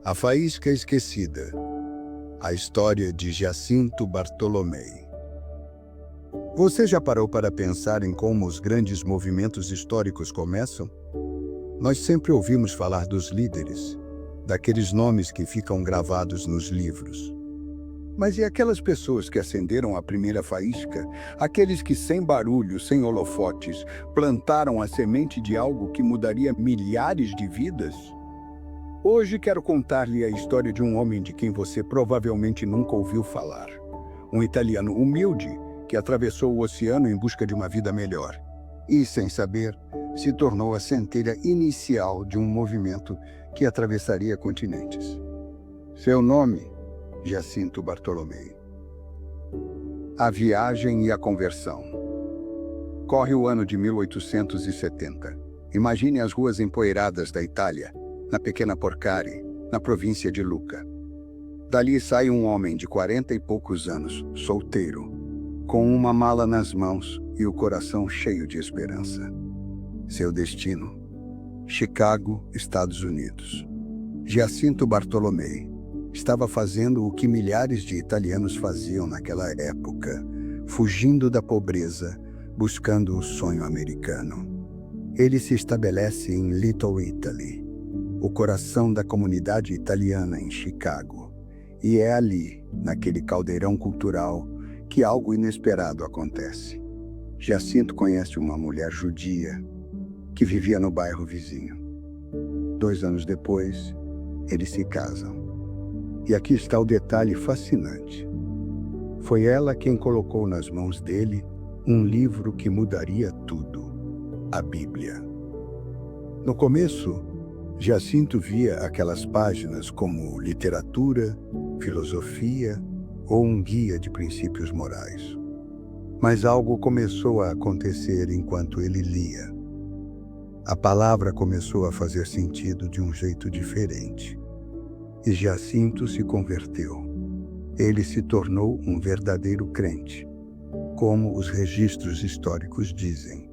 A Faísca Esquecida. A história de Jacinto Bartolomei. Você já parou para pensar em como os grandes movimentos históricos começam? Nós sempre ouvimos falar dos líderes, daqueles nomes que ficam gravados nos livros. Mas e aquelas pessoas que acenderam a primeira faísca? Aqueles que, sem barulho, sem holofotes, plantaram a semente de algo que mudaria milhares de vidas? Hoje quero contar-lhe a história de um homem de quem você provavelmente nunca ouviu falar. Um italiano humilde que atravessou o oceano em busca de uma vida melhor. E, sem saber, se tornou a centelha inicial de um movimento que atravessaria continentes. Seu nome, Jacinto Bartolomei. A viagem e a conversão. Corre o ano de 1870. Imagine as ruas empoeiradas da Itália, na pequena Porcari, na província de Lucca. Dali sai um homem de 40 e poucos anos, solteiro, com uma mala nas mãos e o coração cheio de esperança. Seu destino: Chicago, Estados Unidos. Jacinto Bartolomei estava fazendo o que milhares de italianos faziam naquela época, fugindo da pobreza, buscando o sonho americano. Ele se estabelece em Little Italy, o coração da comunidade italiana em Chicago. E é ali, naquele caldeirão cultural, que algo inesperado acontece. Jacinto conhece uma mulher judia que vivia no bairro vizinho. 2 anos depois, eles se casam. E aqui está o detalhe fascinante. Foi ela quem colocou nas mãos dele um livro que mudaria tudo: a Bíblia. No começo, Jacinto via aquelas páginas como literatura, filosofia ou um guia de princípios morais. Mas algo começou a acontecer enquanto ele lia. A palavra começou a fazer sentido de um jeito diferente. E Jacinto se converteu. Ele se tornou um verdadeiro crente, como os registros históricos dizem,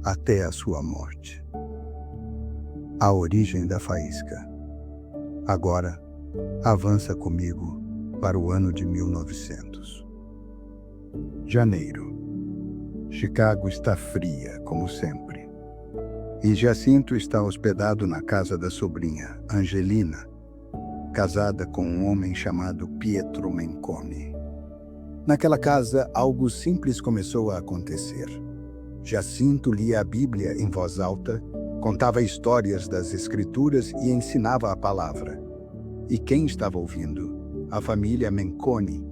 até a sua morte. A origem da faísca. Agora, avança comigo para o ano de 1900. Janeiro. Chicago está fria, como sempre. E Jacinto está hospedado na casa da sobrinha, Angelina, casada com um homem chamado Pietro Menconi. Naquela casa, algo simples começou a acontecer. Jacinto lia a Bíblia em voz alta, contava histórias das Escrituras e ensinava a palavra. E quem estava ouvindo? A família Menconi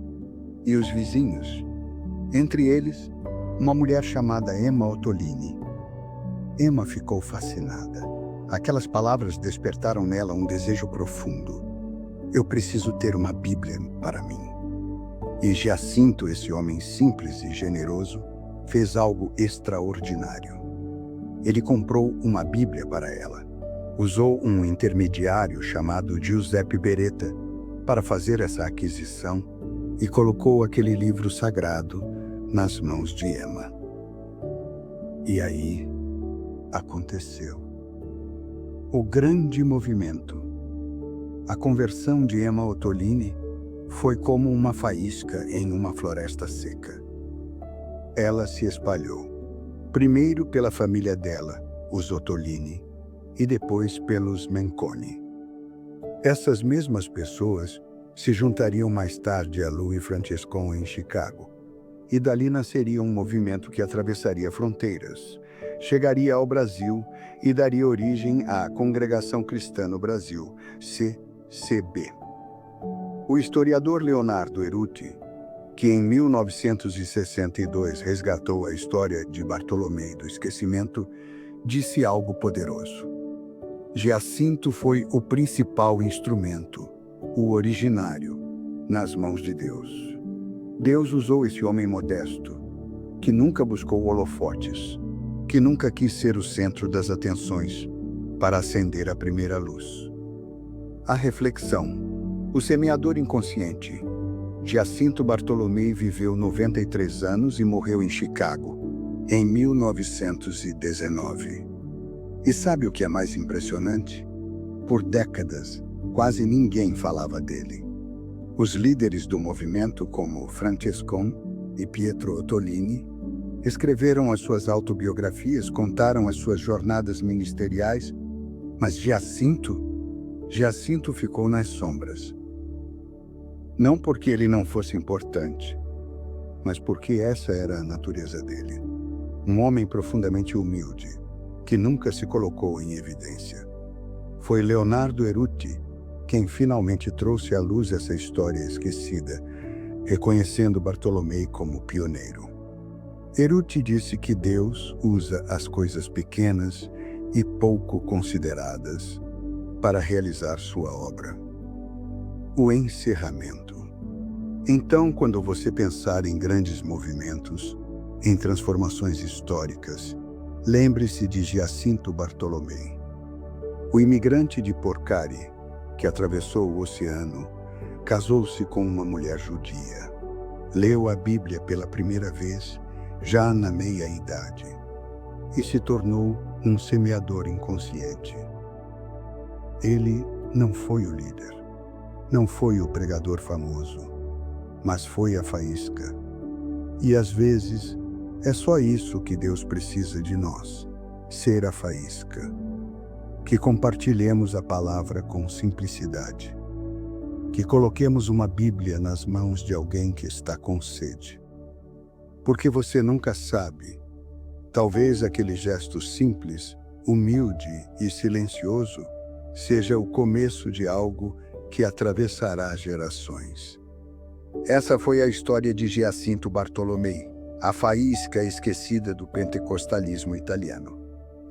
e os vizinhos. Entre eles, uma mulher chamada Emma Ottolini. Emma ficou fascinada. Aquelas palavras despertaram nela um desejo profundo. Eu preciso ter uma Bíblia para mim. E Jacinto, esse homem simples e generoso, fez algo extraordinário. Ele comprou uma Bíblia para ela. Usou um intermediário chamado Giuseppe Beretta para fazer essa aquisição e colocou aquele livro sagrado nas mãos de Emma. E aí aconteceu o grande movimento. A conversão de Emma Ottolini foi como uma faísca em uma floresta seca. Ela se espalhou, primeiro pela família dela, os Ottolini, e depois pelos Menconi. Essas mesmas pessoas se juntariam mais tarde a Louis Francescon em Chicago, e dali nasceria um movimento que atravessaria fronteiras, chegaria ao Brasil e daria origem à Congregação Cristã no Brasil, CCB. O historiador Leonardo Erutti, que em 1962 resgatou a história de Bartolomei do esquecimento, disse algo poderoso. Jacinto foi o principal instrumento, o originário, nas mãos de Deus. Deus usou esse homem modesto, que nunca buscou holofotes, que nunca quis ser o centro das atenções, para acender a primeira luz. A reflexão. O semeador inconsciente. Jacinto Bartolomei viveu 93 anos e morreu em Chicago, em 1919. E sabe o que é mais impressionante? Por décadas, quase ninguém falava dele. Os líderes do movimento, como Francescon e Pietro Ottolini, escreveram as suas autobiografias, contaram as suas jornadas ministeriais, mas Giacinto ficou nas sombras. Não porque ele não fosse importante, mas porque essa era a natureza dele. Um homem profundamente humilde, que nunca se colocou em evidência. Foi Leonardo Erutti quem finalmente trouxe à luz essa história esquecida, reconhecendo Bartolomei como pioneiro. Erutti disse que Deus usa as coisas pequenas e pouco consideradas para realizar sua obra. O encerramento. Então, quando você pensar em grandes movimentos, em transformações históricas, lembre-se de Giacinto Bartolomei. O imigrante de Porcari, que atravessou o oceano, casou-se com uma mulher judia. Leu a Bíblia pela primeira vez, já na meia-idade, e se tornou um semeador inconsciente. Ele não foi o líder, não foi o pregador famoso, mas foi a faísca. E às vezes, é só isso que Deus precisa de nós, ser a faísca. Que compartilhemos a palavra com simplicidade. Que coloquemos uma Bíblia nas mãos de alguém que está com sede. Porque você nunca sabe, talvez aquele gesto simples, humilde e silencioso seja o começo de algo que atravessará gerações. Essa foi a história de Giacinto Bartolomei, a faísca esquecida do pentecostalismo italiano.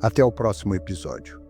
Até o próximo episódio.